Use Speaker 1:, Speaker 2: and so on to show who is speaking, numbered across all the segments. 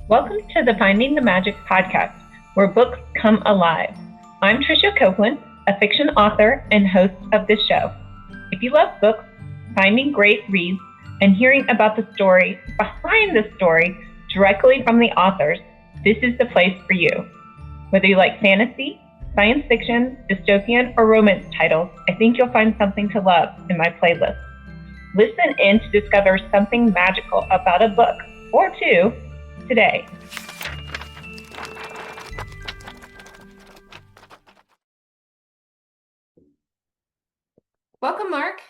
Speaker 1: Welcome to the Finding the Magic podcast, where books come alive. I'm Tricia Copeland, a fiction author and host of this show. If you love books, finding great reads, and hearing about the story behind the story directly from the authors, this is the place for you. Whether you like fantasy, science fiction, dystopian, or romance titles, I think you'll find something to love in my playlist. Listen in to discover something magical about a book or two today.
Speaker 2: Welcome, Mark.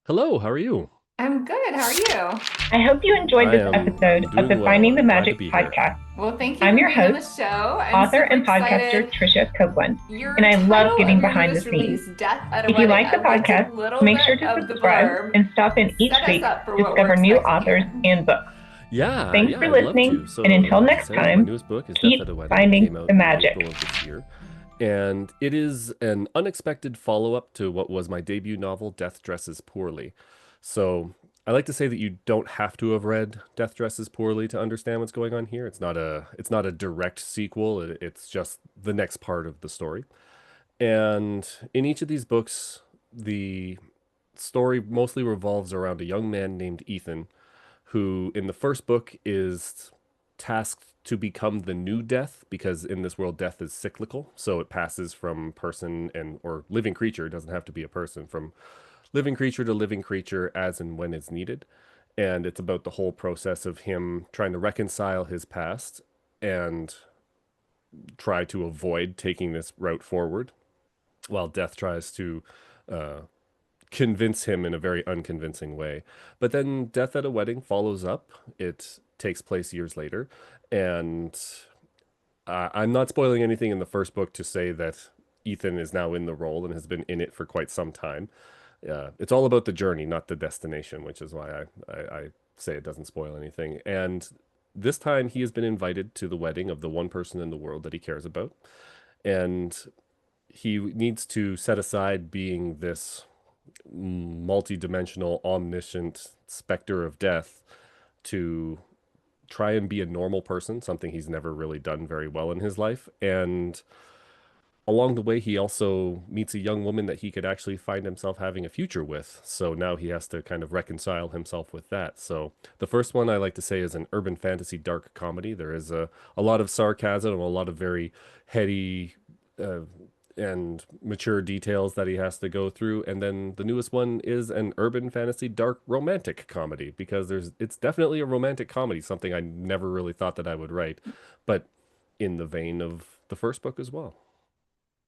Speaker 3: Hello, how are you?
Speaker 2: I'm good. How are you?
Speaker 1: I hope you enjoyed this episode of the Finding the Magic podcast.
Speaker 2: Well, thank you
Speaker 1: I'm
Speaker 2: for
Speaker 1: your
Speaker 2: being on the
Speaker 1: host,
Speaker 2: show.
Speaker 1: author and podcaster Tricia Copeland, and I love getting behind the scenes. If you like the podcast, make sure to subscribe and stop in each week to discover new authors and books.
Speaker 3: Yeah,
Speaker 1: Thanks for listening, and until next time,
Speaker 3: my newest book is
Speaker 1: keep
Speaker 3: Death at a Wedding.
Speaker 1: finding
Speaker 3: It came out
Speaker 1: the
Speaker 3: in
Speaker 1: magic.
Speaker 3: April of this year. And it is an unexpected follow-up to what was my debut novel, Death Dresses Poorly. So I like to say that you don't have to have read Death Dresses Poorly to understand what's going on here. It's not a direct sequel. It's just the next part of the story. And in each of these books, the story mostly revolves around a young man named Ethan, who in the first book is tasked to become the new death, because in this world death is cyclical, so it passes from person and or living creature, it doesn't have to be a person, from living creature to living creature as and when it's needed. And it's about the whole process of him trying to reconcile his past and try to avoid taking this route forward, while death tries to uh, convince him in a very unconvincing way. But then Death at a Wedding follows up. It takes place years later, and I'm not spoiling anything in the first book to say that Ethan is now in the role and has been in it for quite some time. It's all about the journey, not the destination, which is why I say it doesn't spoil anything. And this time he has been invited to the wedding of the one person in the world that he cares about. And he needs to set aside being this multi-dimensional, omniscient specter of death to try and be a normal person, something he's never really done very well in his life. And along the way, he also meets a young woman that he could actually find himself having a future with. So now he has to kind of reconcile himself with that. So the first one I like to say is an urban fantasy dark comedy. There is a lot of sarcasm, a lot of very heady uh, and mature details that he has to go through. And then the newest one is an urban fantasy dark romantic comedy, because it's definitely a romantic comedy, something I never really thought that I would write, but in the vein of the first book as well.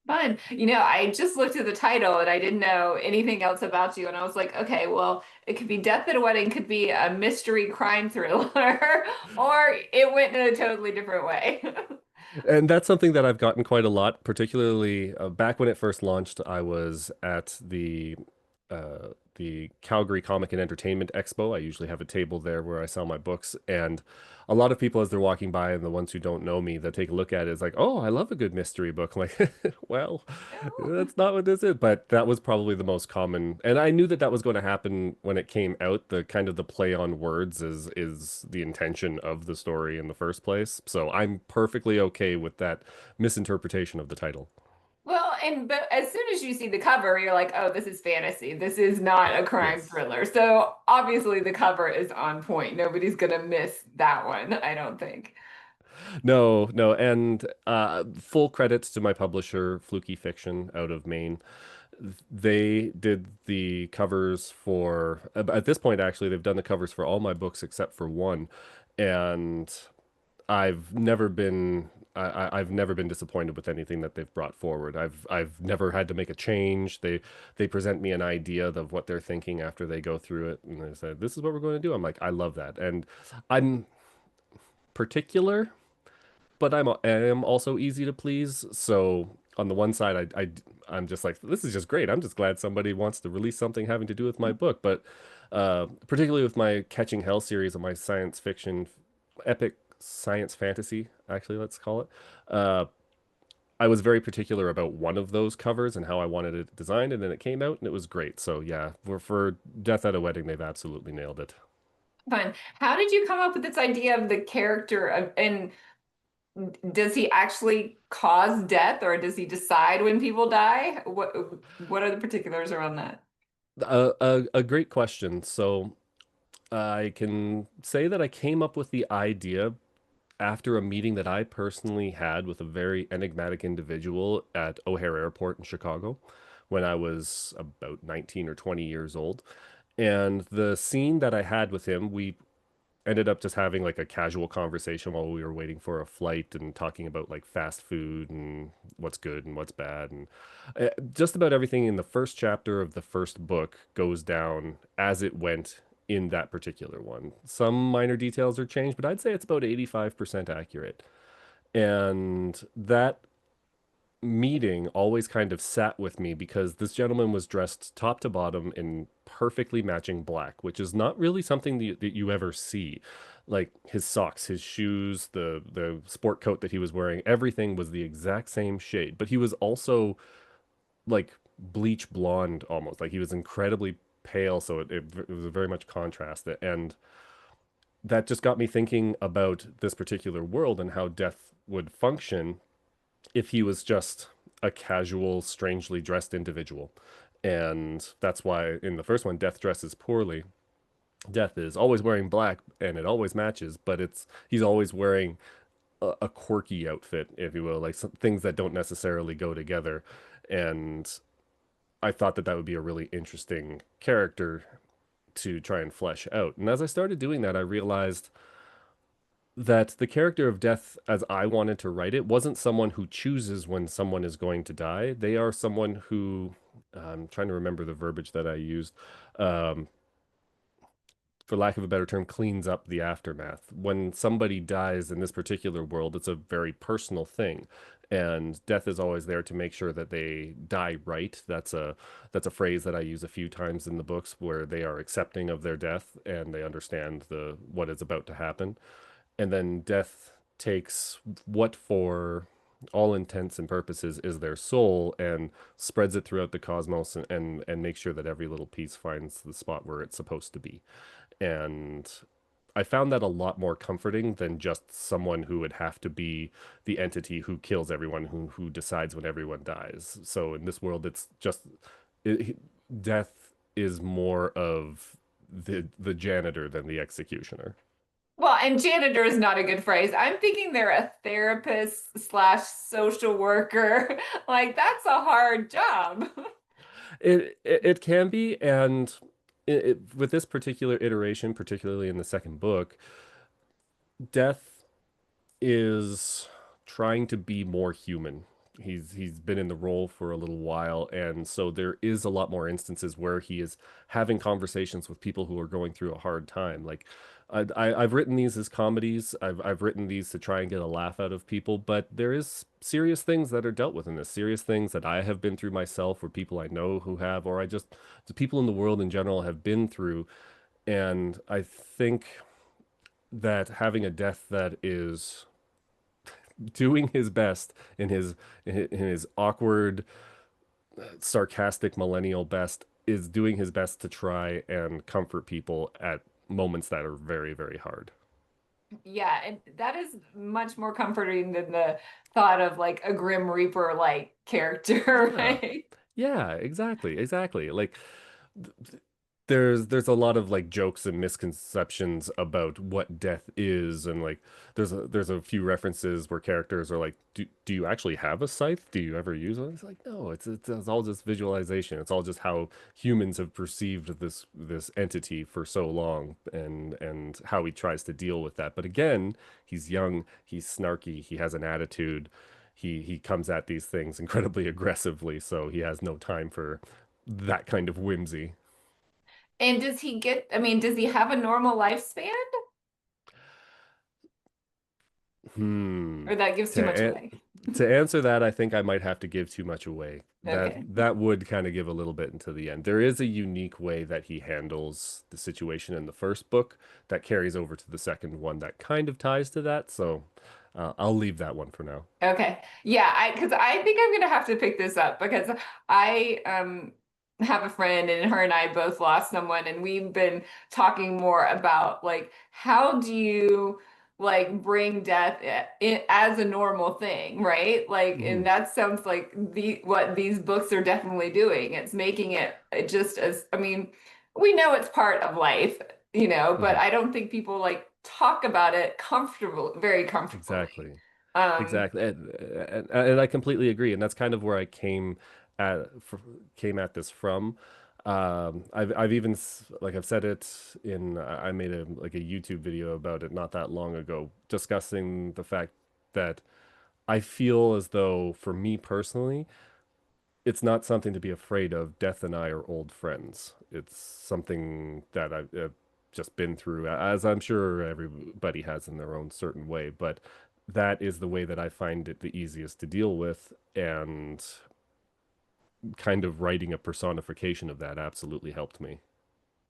Speaker 2: Fun. I just looked at the title and I didn't know anything else about you. And I was like, okay, well, it could be Death at a Wedding, could be a mystery crime thriller, or it went in a totally different way.
Speaker 3: And that's something that I've gotten quite a lot, particularly back when it first launched. I was at the Calgary Comic and Entertainment Expo. I usually have a table there where I sell my books, and a lot of people, as they're walking by, and the ones who don't know me, that take a look at it is like, "Oh, I love a good mystery book." I'm like, well, that's not what this is. But that was probably the most common, and I knew that that was going to happen when it came out. The kind of the play on words is the intention of the story in the first place. So I'm perfectly okay with that misinterpretation of the title.
Speaker 2: Well, but as soon as you see the cover, you're like, oh, this is fantasy. This is not a crime
Speaker 3: Yes.
Speaker 2: thriller. So obviously the cover is on point. Nobody's gonna miss that one, I don't think.
Speaker 3: No, no, and full credits to my publisher, Fluky Fiction, out of Maine. They did the covers for, at this point, actually, they've done the covers for all my books except for one, and I've never been, I've never been disappointed with anything that they've brought forward. I've never had to make a change. They present me an idea of what they're thinking after they go through it, and they said, "This is what we're going to do." I'm like, I love that, and I'm particular, but I am also easy to please. So on the one side, I'm just like, this is just great. I'm just glad somebody wants to release something having to do with my book. But particularly with my Catching Hell series of my science fiction, epic science fantasy, actually, let's call it. Uh, I was very particular about one of those covers and how I wanted it designed, and then it came out and it was great. So yeah, for Death at a Wedding, they've absolutely nailed it.
Speaker 2: Fun. How did you come up with this idea of the character of, and does he actually cause death or does he decide when people die? What are the particulars around that?
Speaker 3: A great question. So I can say that I came up with the idea after a meeting that I personally had with a very enigmatic individual at O'Hare Airport in Chicago when I was about 19 or 20 years old. And the scene that I had with him, we ended up just having like a casual conversation while we were waiting for a flight and talking about like fast food and what's good and what's bad. And just about everything in the first chapter of the first book goes down as it went in that particular one. Some minor details are changed, but I'd say it's about 85% accurate. And that meeting always kind of sat with me because this gentleman was dressed top to bottom in perfectly matching black, which is not really something that you ever see. Like his socks, his shoes, the sport coat that he was wearing, everything was the exact same shade. But he was also like bleach blonde almost. Like he was incredibly pale, so it was very much contrast. And that just got me thinking about this particular world and how death would function if he was just a casual, strangely dressed individual. And that's why in the first one, Death dresses poorly. Death is always wearing black and it always matches, but he's always wearing a quirky outfit, if you will, like some things that don't necessarily go together. And I thought that that would be a really interesting character to try and flesh out. And as I started doing that, I realized that the character of Death, as I wanted to write it, wasn't someone who chooses when someone is going to die. They are someone who, I'm trying to remember the verbiage that I used, um, for lack of a better term, cleans up the aftermath. When somebody dies in this particular world, it's a very personal thing. And Death is always there to make sure that they die right. That's a phrase that I use a few times in the books where they are accepting of their death and they understand the what is about to happen. And then Death takes what for all intents and purposes is their soul and spreads it throughout the cosmos and makes sure that every little piece finds the spot where it's supposed to be. And I found that a lot more comforting than just someone who would have to be the entity who kills everyone, who decides when everyone dies. So in this world, it's just it, Death is more of the janitor than the executioner.
Speaker 2: Well, and janitor is not a good phrase. I'm thinking they're a therapist slash social worker. Like that's a hard job.
Speaker 3: It can be, and with this particular iteration, particularly in the second book, Death is trying to be more human. He's been in the role for a little while, and so there is a lot more instances where he is having conversations with people who are going through a hard time. Like I've written these as comedies. I've written these to try and get a laugh out of people, but there is serious things that are dealt with in this, serious things that I have been through myself, or people I know who have, or I just the people in the world in general have been through. And I think that having a death that is doing his best in his awkward, sarcastic millennial best is doing his best to try and comfort people at moments that are very, very hard.
Speaker 2: Yeah, and that is much more comforting than the thought of like a Grim Reaper like character,
Speaker 3: Yeah.
Speaker 2: right?
Speaker 3: Yeah, exactly, exactly. Like there's a lot of like jokes and misconceptions about what death is, and like there's a few references where characters are like, do you actually have a scythe? Do you ever use it? It's like, no, it's all just visualization. It's all just how humans have perceived this entity for so long, and how he tries to deal with that. But again, he's young, he's snarky, he has an attitude. He comes at these things incredibly aggressively, so he has no time for that kind of whimsy.
Speaker 2: And does he get, I mean, does he have a normal lifespan?
Speaker 3: Hmm.
Speaker 2: Or that gives too
Speaker 3: To
Speaker 2: much
Speaker 3: an
Speaker 2: away?
Speaker 3: to answer that, I think I might have to give too much away. That
Speaker 2: Okay.
Speaker 3: that would kind of give a little bit into the end. There is a unique way that he handles the situation in the first book that carries over to the second one that kind of ties to that. So I'll leave that one for now.
Speaker 2: Okay. Yeah, because I think I'm gonna have to pick this up because I have a friend, and her and I both lost someone, and we've been talking more about like how do you like bring death as a normal thing, right? Like, and
Speaker 3: Mhm.
Speaker 2: that sounds like the what these books are definitely doing. It's making it just as, I mean, we know it's part of life, but
Speaker 3: Mhm.
Speaker 2: I don't think people like talk about it very comfortably.
Speaker 3: Exactly.
Speaker 2: Um,
Speaker 3: Exactly, and I completely agree, and that's kind of where I came at this from. I've even like I've said it in I made a like a YouTube video about it not that long ago, discussing the fact that I feel as though for me personally, it's not something to be afraid of. Death and I are old friends. It's something that I've just been through, as I'm sure everybody has in their own certain way, but that is the way that I find it the easiest to deal with, and kind of writing a personification of that absolutely helped me.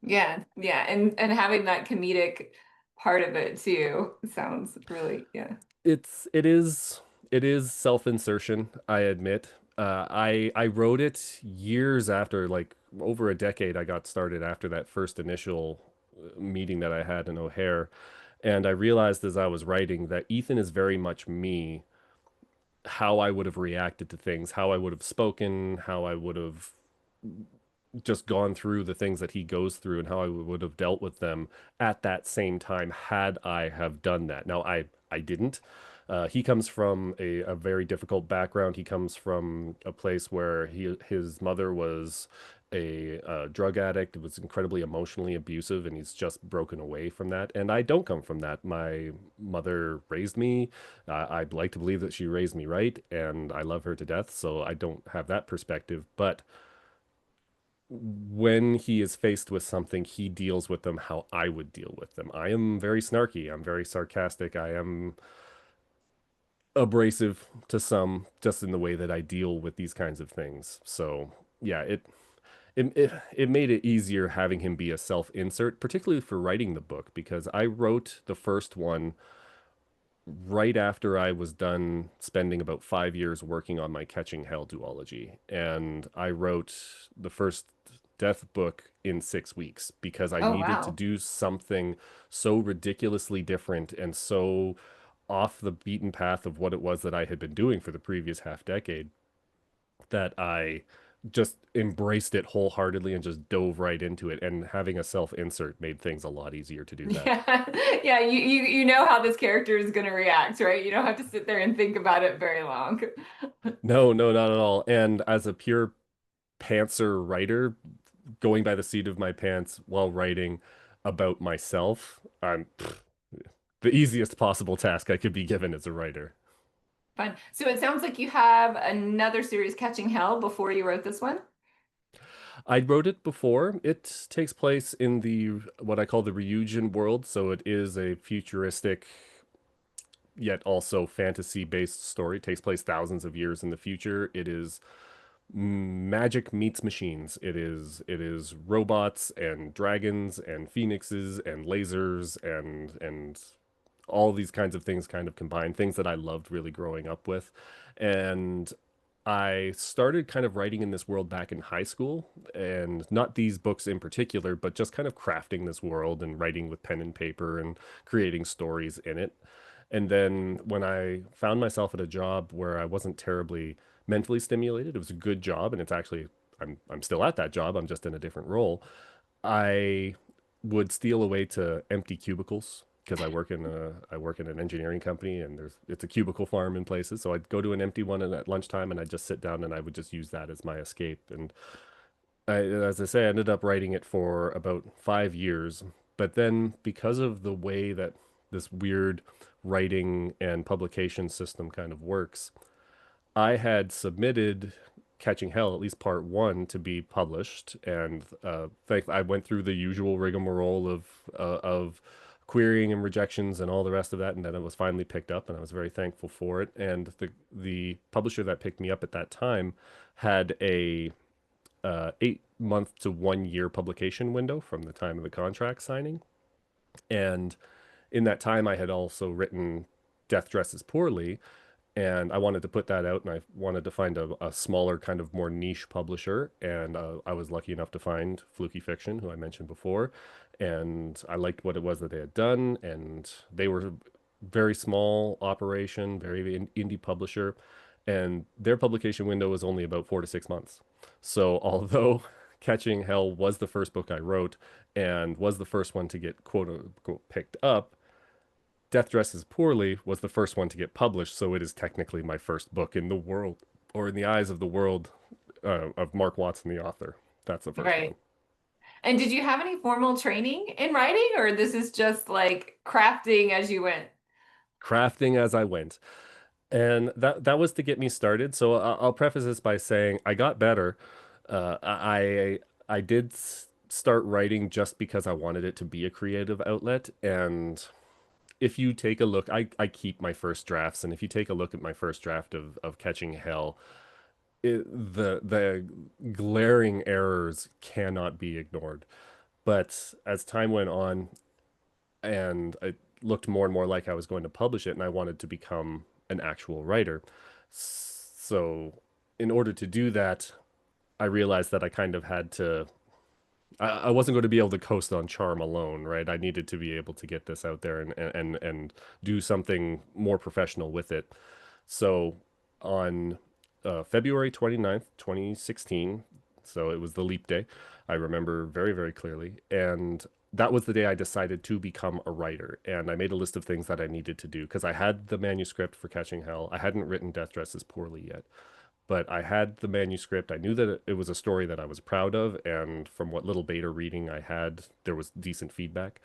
Speaker 2: yeah, yeah, and having that comedic part of it too sounds really, yeah.
Speaker 3: It is self-insertion, I admit. I wrote it years after, like over a decade. I got started after that first initial meeting that I had in O'Hare, and I realized as I was writing that Ethan is very much me, how I would have reacted to things, how I would have spoken, how I would have just gone through the things that he goes through, and how I would have dealt with them at that same time had I have done that. Now, I didn't. He comes from a very difficult background. He comes from a place where his mother was a drug addict, was incredibly emotionally abusive, and he's just broken away from that. And I don't come from that. My mother raised me. I'd like to believe that she raised me right, and I love her to death. So I don't have that perspective. But when he is faced with something, he deals with them how I would deal with them. I am very snarky. I'm very sarcastic. I am abrasive to some, just in the way that I deal with these kinds of things. So yeah, it made it easier having him be a self-insert, particularly for writing the book, because I wrote the first one right after I was done spending about 5 years working on my Catching Hell duology. And I wrote the first Death book in 6 weeks because I
Speaker 2: Oh,
Speaker 3: needed to
Speaker 2: wow.
Speaker 3: do something so ridiculously different and so off the beaten path of what it was that I had been doing for the previous half decade, that I just embraced it wholeheartedly and just dove right into it. And having a self insert made things a lot easier to do that.
Speaker 2: Yeah. Yeah, you know how this character is going to react, right? You don't have to sit there and think about it very long.
Speaker 3: No, no, not at all. And as a pure pantser writer, going by the seat of my pants while writing about myself, I'm the easiest possible task I could be given as a writer.
Speaker 2: Fun. So it sounds like you have another series, Catching Hell, before you wrote this one.
Speaker 3: I wrote it before. It takes place in the what I call the Ryujin world, so it is a futuristic yet also fantasy-based story. It takes place thousands of years in the future. It is magic meets machines. It is robots and dragons and phoenixes and lasers and all these kinds of things kind of combined, things that I loved really growing up with. And I started kind of writing in this world back in high school, and not these books in particular, but just kind of crafting this world and writing with pen and paper and creating stories in it. And then when I found myself at a job where I wasn't terribly mentally stimulated, it was a good job, and it's actually I'm still at that job. I'm just in a different role. I would steal away to empty cubicles because I work in an engineering company, and it's a cubicle farm in places. So I'd go to an empty one at lunchtime, and I'd just sit down and I would just use that as my escape. And as I say, I ended up writing it for about 5 years. But then because of the way that this weird writing and publication system kind of works, I had submitted Catching Hell, at least part one, to be published, and I went through the usual rigmarole of querying and rejections and all the rest of that, and then it was finally picked up, and I was very thankful for it. And the publisher that picked me up at that time had a 8 month to 1 year publication window from the time of the contract signing, and in that time, I had also written Death Dresses Poorly, and I wanted to put that out, and I wanted to find a smaller, kind of more niche publisher. And I was lucky enough to find Fluky Fiction, who I mentioned before, and I liked what it was that they had done, and they were very small operation, very indie publisher, and their publication window was only about 4 to 6 months. So although Catching Hell was the first book I wrote and was the first one to get quote unquote picked up, Death Dresses Poorly was the first one to get published, so it is technically my first book in the world, or in the eyes of the world, of Marc Watson, the author. That's the first one.
Speaker 2: Right. And did you have any formal training in writing, or this is just like crafting as you went?
Speaker 3: Crafting as I went. And that was to get me started. So I'll preface this by saying I got better. I did start writing just because I wanted it to be a creative outlet. And if you take a look, I keep my first drafts, and if you take a look at my first draft of Catching Hell, the glaring errors cannot be ignored. But as time went on, and it looked more and more like I was going to publish it, and I wanted to become an actual writer. So, in order to do that, I realized that I kind of had to. I wasn't going to be able to coast on charm alone, right? I needed to be able to get this out there and do something more professional with it. So, on February 29th, 2016, so it was the leap day, I remember very, very clearly. And that was the day I decided to become a writer. And I made a list of things that I needed to do because I had the manuscript for Catching Hell. I hadn't written Death Dresses Poorly yet, but I had the manuscript. I knew that it was a story that I was proud of. And from what little beta reading I had, there was decent feedback.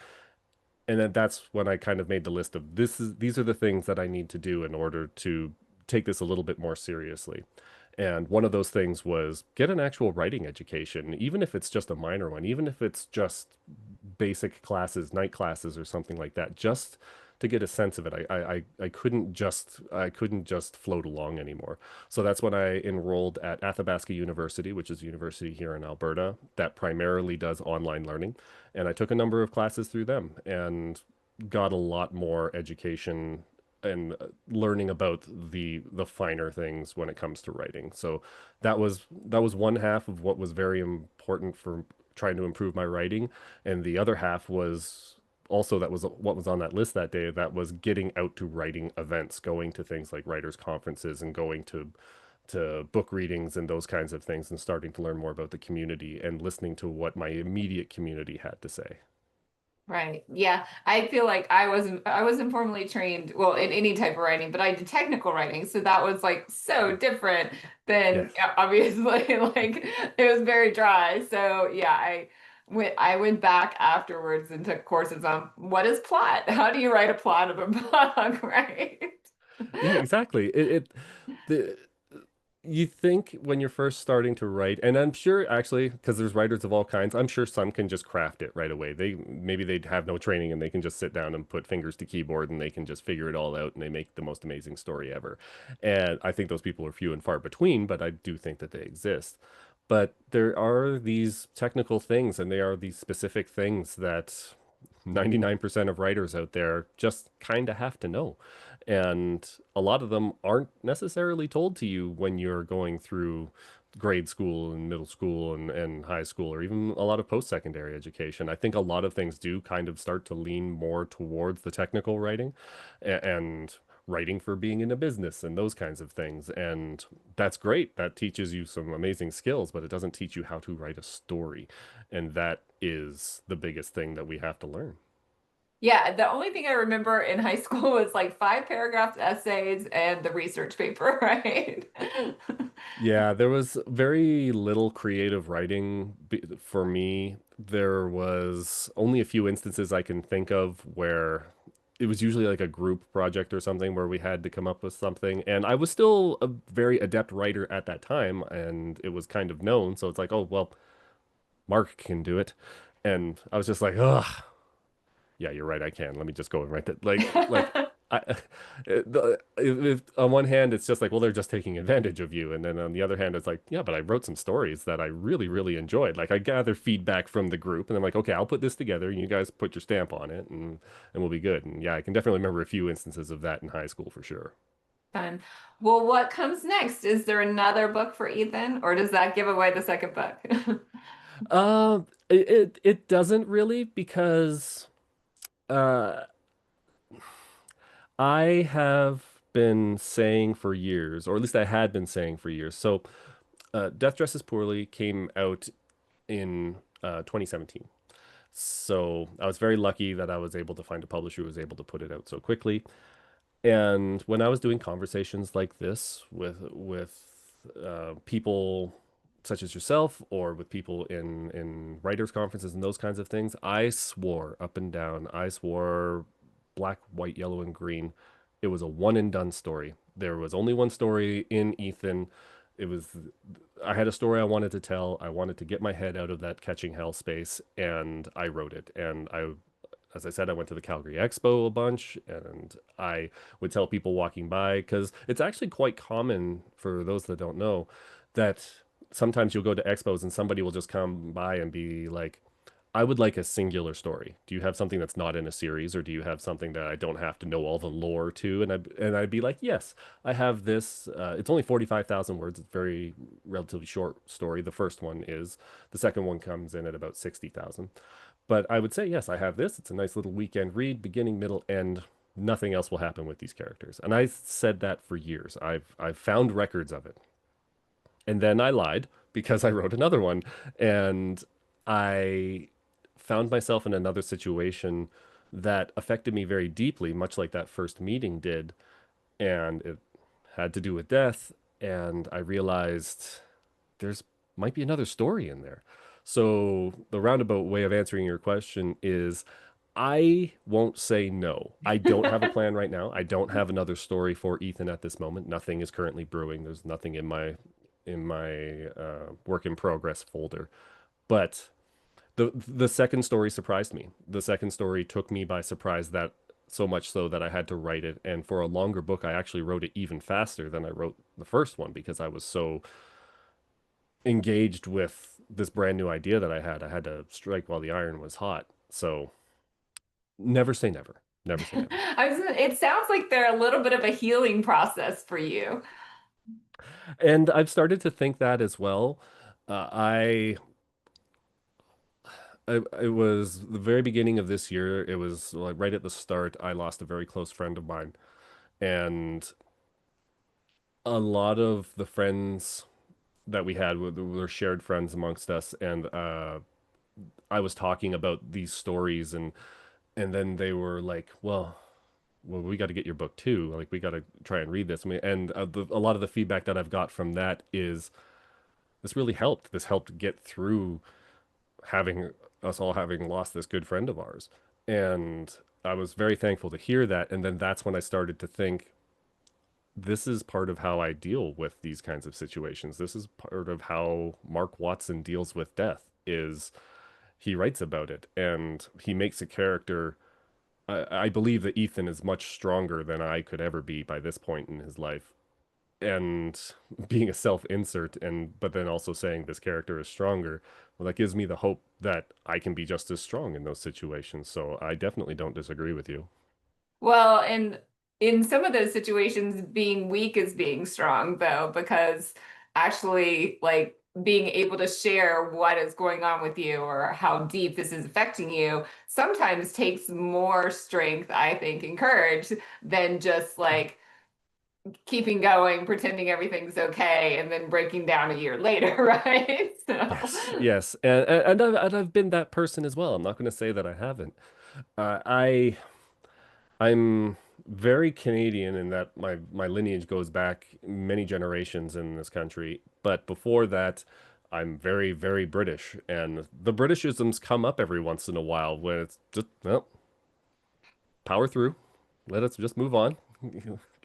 Speaker 3: And then that's when I kind of made the list of these are the things that I need to do in order to take this a little bit more seriously. And one of those things was get an actual writing education, even if it's just a minor one, even if it's just basic classes, night classes or something like that, just to get a sense of it. I couldn't just float along anymore. So that's when I enrolled at Athabasca University, which is a university here in Alberta that primarily does online learning. And I took a number of classes through them and got a lot more education and learning about the finer things when it comes to writing. So that was one half of what was very important for trying to improve my writing, and the other half was also that was what was on that list that day. That was getting out to writing events, going to things like writers conferences and going to book readings and those kinds of things, and starting to learn more about the community and listening to what my immediate community had to say.
Speaker 2: Right. Yeah. I feel like I was informally trained, well, in any type of writing, but I did technical writing. So that was like so different than
Speaker 3: Yes.
Speaker 2: yeah, obviously like it was very dry. So yeah, I went back afterwards and took courses on what is plot? How do you write a plot of a book, right?
Speaker 3: Yeah, exactly. The you think when you're first starting to write, and I'm sure actually, because there's writers of all kinds, I'm sure some can just craft it right away. Maybe they'd have no training and they can just sit down and put fingers to keyboard and they can just figure it all out and they make the most amazing story ever. And I think those people are few and far between, but I do think that they exist. But there are these technical things and they are these specific things that 99% of writers out there just kind of have to know. And a lot of them aren't necessarily told to you when you're going through grade school and middle school and high school, or even a lot of post-secondary education. I think a lot of things do kind of start to lean more towards the technical writing and writing for being in a business and those kinds of things. And that's great. That teaches you some amazing skills, but it doesn't teach you how to write a story. And that is the biggest thing that we have to learn.
Speaker 2: Yeah, the only thing I remember in high school was like 5 paragraph essays and the research paper, right?
Speaker 3: Yeah, there was very little creative writing for me. There was only a few instances I can think of where it was usually like a group project or something where we had to come up with something. And I was still a very adept writer at that time, and it was kind of known. So it's like, oh, well, Mark can do it. And I was just like, ugh, yeah, you're right. I can. Let me just go and write that. I, if on one hand, it's just like, well, they're just taking advantage of you, and then on the other hand, it's like, yeah, but I wrote some stories that I really, really enjoyed. Like I gather feedback from the group, and I'm like, okay, I'll put this together, and you guys put your stamp on it, and we'll be good. And yeah, I can definitely remember a few instances of that in high school for sure.
Speaker 2: Fun. Well, what comes next? Is there another book for Ethan, or does that give away the second book?
Speaker 3: It doesn't really because uh I have been saying for years, or at least I had been saying for years. So, Death Dresses Poorly came out in 2017. So I was very lucky that I was able to find a publisher who was able to put it out so quickly. And when I was doing conversations like this with people such as yourself, or with people in writers' conferences and those kinds of things, I swore up and down. I swore black, white, yellow, and green. It was a one and done story. There was only one story in Ethan. It was I had a story I wanted to tell. I wanted to get my head out of that catching hell space, and I wrote it. And as I said, I went to the Calgary Expo a bunch, and I would tell people walking by, because it's actually quite common for those that don't know that sometimes you'll go to expos and somebody will just come by and be like, I would like a singular story. Do you have something that's not in a series, or do you have something that I don't have to know all the lore to? And I'd be like, yes, I have this. It's only 45,000 words. It's very relatively short story. The first one is. The second one comes in at about 60,000. But I would say, yes, I have this. It's a nice little weekend read, beginning, middle, end. Nothing else will happen with these characters. And I said that for years. I've found records of it. And then I lied because I wrote another one. And I found myself in another situation that affected me very deeply, much like that first meeting did. And it had to do with death. And I realized there's might be another story in there. So the roundabout way of answering your question is I won't say no. I don't have a plan right now. I don't have another story for Ethan at this moment. Nothing is currently brewing. There's nothing in my work in progress folder. But the second story surprised me. The second story took me by surprise, that so much so that I had to write it. And for a longer book, I actually wrote it even faster than I wrote the first one because I was so engaged with this brand new idea that I had. I had to strike while the iron was hot. So never say never. Never say never.
Speaker 2: It sounds like they're a little bit of a healing process for you.
Speaker 3: And I've started to think that as well. Uh, I, it was the very beginning of this year. It was like right at the start. I lost a very close friend of mine, and a lot of the friends that we had were shared friends amongst us, and I was talking about these stories, and then they were like, well, we got to get your book too. Like, we got to try and read this. And a lot of the feedback that I've got from that is this really helped. This helped get through having us all having lost this good friend of ours. And I was very thankful to hear that. And then that's when I started to think, this is part of how I deal with these kinds of situations. This is part of how Marc Watson deals with death, is he writes about it and he makes a character. I believe that Ethan is much stronger than I could ever be by this point in his life. And being a self-insert, and but then also saying this character is stronger, well, that gives me the hope that I can be just as strong in those situations. So I definitely don't disagree with you.
Speaker 2: Well, and in some of those situations, being weak is being strong, though, because actually, like, being able to share what is going on with you or how deep this is affecting you sometimes takes more strength, I think, and courage than just like keeping going, pretending everything's okay, and then breaking down a year later, right?
Speaker 3: Yes,
Speaker 2: So.
Speaker 3: yes, and I've been that person as well. I'm not going to say that I haven't. I'm very Canadian in that my lineage goes back many generations in this country, but before that, I'm very, very British, and the Britishisms come up every once in a while when it's just, well, power through. Let us just move on.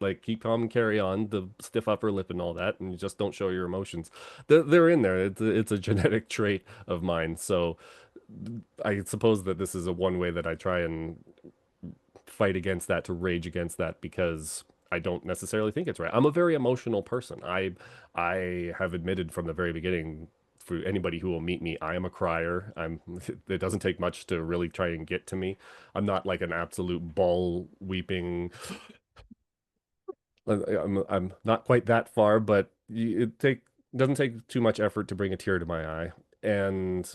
Speaker 3: Like, keep calm and carry on, the stiff upper lip and all that, and you just don't show your emotions. They're in there. It's a genetic trait of mine. So I suppose that this is a one way that I try and fight against that, to rage against that, because I don't necessarily think it's right. I'm a very emotional person. I have admitted from the very beginning, for anybody who will meet me, I am a crier. It doesn't take much to really try and get to me. I'm not like an absolute ball weeping I'm not quite that far, but it doesn't take too much effort to bring a tear to my eye, and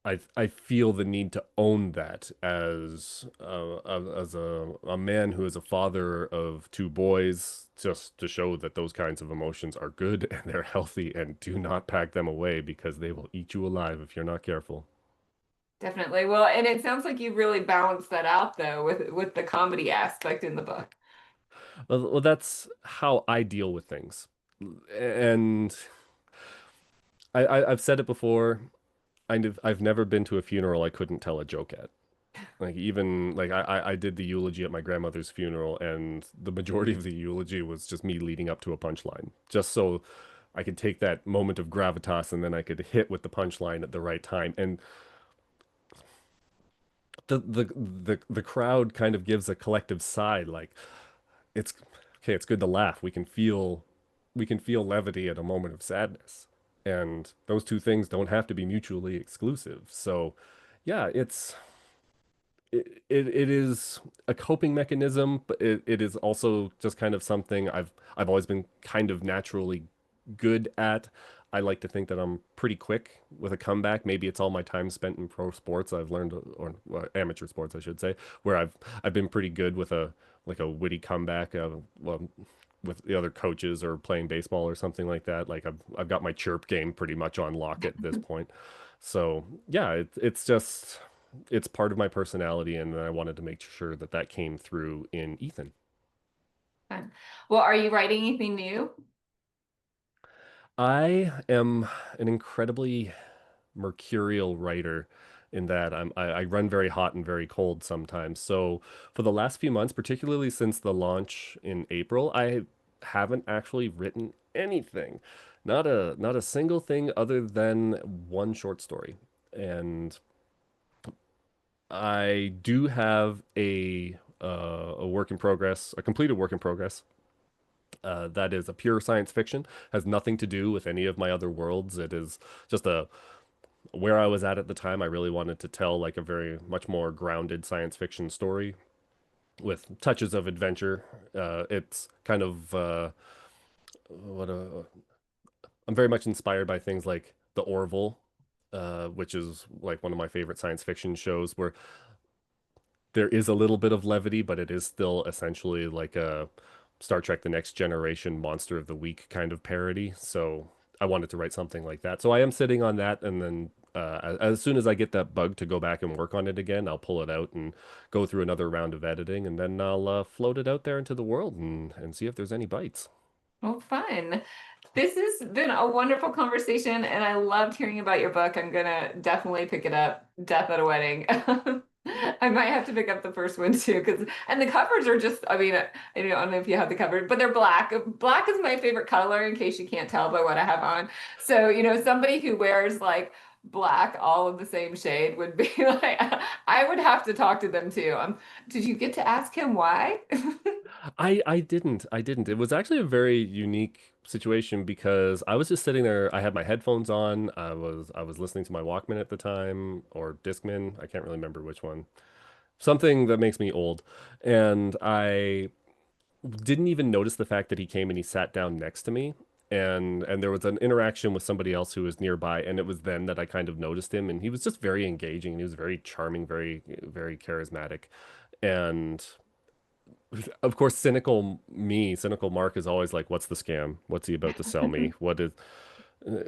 Speaker 3: I feel the need to own that as a man who is a father of two boys, just to show that those kinds of emotions are good and they're healthy, and do not pack them away because they will eat you alive if you're not careful.
Speaker 2: Definitely. Well, and it sounds like you really balanced that out though with the comedy aspect in the book.
Speaker 3: Well, that's how I deal with things, and I've said it before. I've never been to a funeral I couldn't tell a joke at. Like even like I did the eulogy at my grandmother's funeral, and the majority of the eulogy was just me leading up to a punchline, just so I could take that moment of gravitas and then I could hit with the punchline at the right time. And the crowd kind of gives a collective sigh, like it's okay, it's good to laugh. We can feel levity at a moment of sadness. And those two things don't have to be mutually exclusive. So yeah, it is a coping mechanism, but it is also just kind of something I've always been kind of naturally good at. I like to think that I'm pretty quick with a comeback. Maybe it's all my time spent in pro sports. I've learned, or well, amateur sports, I should say, where I've been pretty good with a like a witty comeback. Well, with the other coaches or playing baseball or something like that. Like I've got my chirp game pretty much on lock at this point. So yeah, it's just it's part of my personality, and I wanted to make sure that that came through in Ethan.
Speaker 2: Fun. Well, are you writing anything new?
Speaker 3: I am an incredibly mercurial writer in that I run very hot and very cold sometimes. So for the last few months, particularly since the launch in April, I haven't actually written anything. Not a single thing other than one short story. And I do have a work in progress, a completed work in progress. That is a pure science fiction, has nothing to do with any of my other worlds. It is just a where I was at the time. I really wanted to tell like a very much more grounded science fiction story with touches of adventure. It's kind of what a I'm very much inspired by things like The Orville, which is like one of my favorite science fiction shows, where there is a little bit of levity, but it is still essentially like a Star Trek The Next Generation Monster of the Week kind of parody. So I wanted to write something like that. So I am sitting on that, and then as soon as I get that bug to go back and work on it again, I'll pull it out and go through another round of editing, and then I'll float it out there into the world and see if there's any bites.
Speaker 2: Well, fun. This has been a wonderful conversation, and I loved hearing about your book. I'm gonna definitely pick it up. Death at a Wedding. I might have to pick up the first one too, because and the covers are just, I mean, I don't know if you have the cover, but they're black. Black is my favorite color, in case you can't tell by what I have on. So, somebody who wears like black, all of the same shade would be like, I would have to talk to them too. Did you get to ask him why?
Speaker 3: I didn't. It was actually a very unique situation because I was just sitting there. I had my headphones on. I was listening to my Walkman at the time, or Discman. I can't really remember which one. Something that makes me old. And I didn't even notice the fact that he came and he sat down next to me. And there was an interaction with somebody else who was nearby, and it was then that I kind of noticed him, and he was just very engaging, and he was very charming, very very charismatic. And of course, cynical Mark is always like, "What's the scam? What's he about to sell me? What is?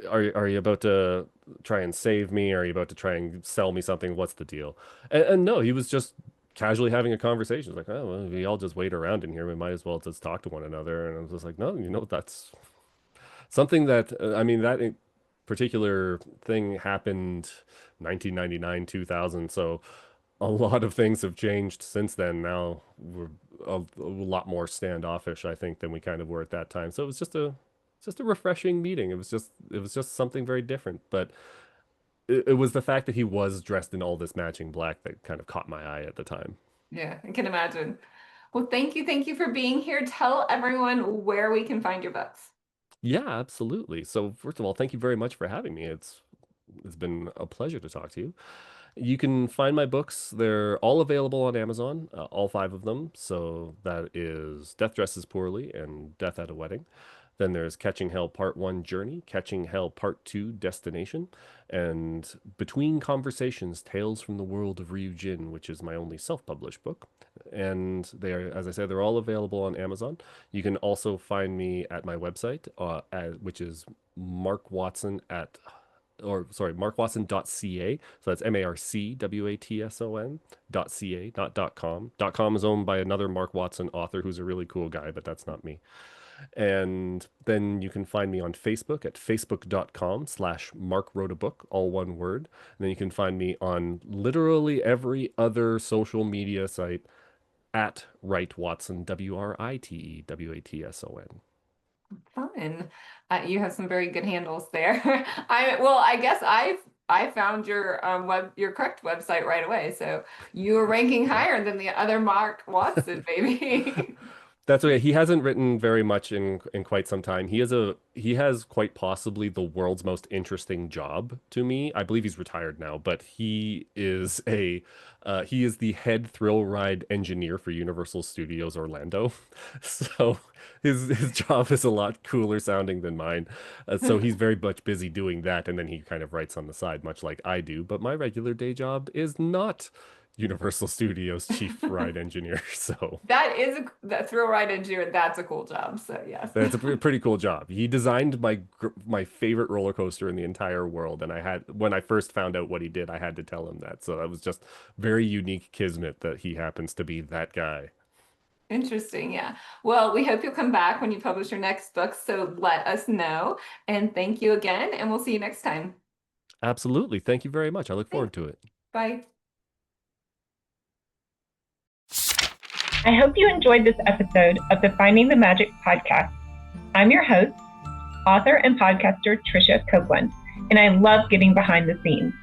Speaker 3: Are you about to try and save me? Are you about to try and sell me something? What's the deal?" And no, he was just casually having a conversation. He's like, "Oh, well, we all just wait around in here. We might as well just talk to one another." And I was just like, "No, that's something that I mean that particular thing happened 1999, 2000. So a lot of things have changed since then. Now we're a lot more standoffish, I think, than we kind of were at that time. So it was just a refreshing meeting. It was just something very different. But it was the fact that he was dressed in all this matching black that kind of caught my eye at the time.
Speaker 2: Yeah, I can imagine. Well, thank you. Thank you for being here. Tell everyone where we can find your books.
Speaker 3: Yeah, absolutely. So first of all, thank you very much for having me. It's been a pleasure to talk to you. You can find my books. They're all available on Amazon, all 5 of them. So that is Death Dresses Poorly and Death at a Wedding. Then there's Catching Hell Part 1 Journey, Catching Hell Part 2 Destination, and Between Conversations Tales from the World of Ryujin, which is my only self-published book. And they're, as I said, they're all available on Amazon. You can also find me at my website, which is Marc Watson at markwatson.ca. So that's MarcWatson.ca, not .com. .com is owned by another Marc Watson author who's a really cool guy, but that's not me. And then you can find me on Facebook at facebook.com/MarcWroteABook, all one word. And then you can find me on literally every other social media site at Wright Watson, WRITEWATSON.
Speaker 2: Fun. You have some very good handles there. I guess I found your your correct website right away. So you were ranking higher than the other Marc Watson, maybe.
Speaker 3: That's okay. He hasn't written very much in quite some time. He has quite possibly the world's most interesting job to me. I believe he's retired now, but he is the head thrill ride engineer for Universal Studios Orlando. So his job is a lot cooler sounding than mine. So he's very much busy doing that, and then he kind of writes on the side, much like I do. But my regular day job is not Universal Studios chief ride engineer. So
Speaker 2: that is that thrill ride engineer. That's a cool job. So yes,
Speaker 3: that's a pretty cool job. He designed my favorite roller coaster in the entire world, and when I first found out what he did, I had to tell him that. So that was just very unique kismet that he happens to be that guy.
Speaker 2: Interesting. Yeah. Well, we hope you'll come back when you publish your next book. So let us know. And thank you again. And we'll see you next time.
Speaker 3: Absolutely. Thank you very much. I look forward to it.
Speaker 2: Bye.
Speaker 1: I hope you enjoyed this episode of the Finding the Magic podcast. I'm your host, author and podcaster Tricia Copeland, and I love getting behind the scenes.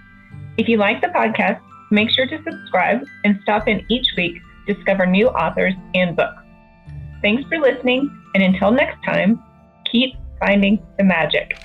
Speaker 1: If you like the podcast, make sure to subscribe and stop in each week to discover new authors and books. Thanks for listening, and until next time, keep finding the magic.